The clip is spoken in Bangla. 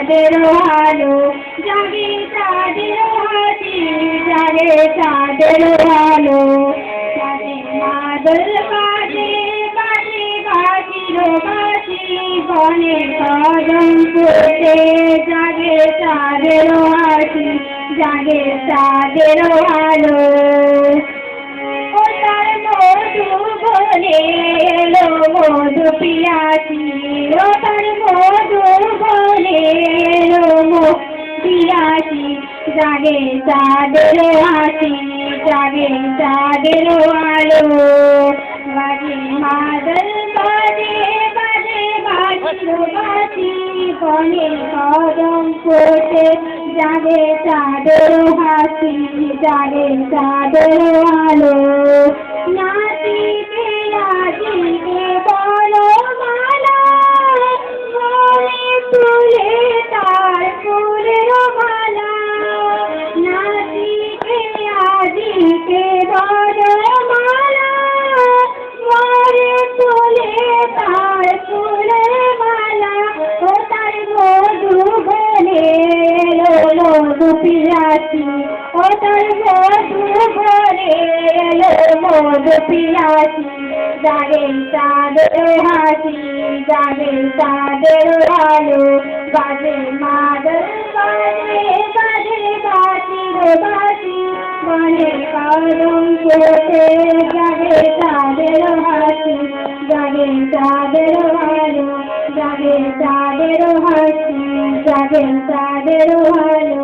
চাঁদের আলো জাগে চাঁদের হাসি জাগে চাঁদের আলো বাজে মাদল বাজে বাজে বাজির বাজি বনে কদম ফুটে জাগে চাঁদের হাসি জাগে চাঁদের আলো ও তার মধু বলে এলো মধু পিয়াসি ও তার মধু বলে এলো পিয়াসি জাগে চাঁদের হাসি জাগে চাঁদের আলো বাজে মাদল বাজে বাজে বাজির বাজি বনে কদম ফোটে জাগে চাঁদের হাসি জাগে চাঁদের আলো নাচিতে নাচিতে বলো মালা মনে তুলে তার ফুলের মালা নাচিতে নাচিতে বলো মালা মনে তুলে তার ফুলের মালা ও তার মধু বলে এলো মধু পিয়াসি ও তার মধু বলে এলো মধু পিয়াসি জাগে চাঁদের হাসি জাগে চাঁদের আলো বাজে মাদল বাজে বাজে বাজির বাজি বনে কদম ফোটে জাগে চাঁদের হাসি জাগে চাঁদের আলো জাগে চাঁদের হাসি জাগে চাঁদের আলো।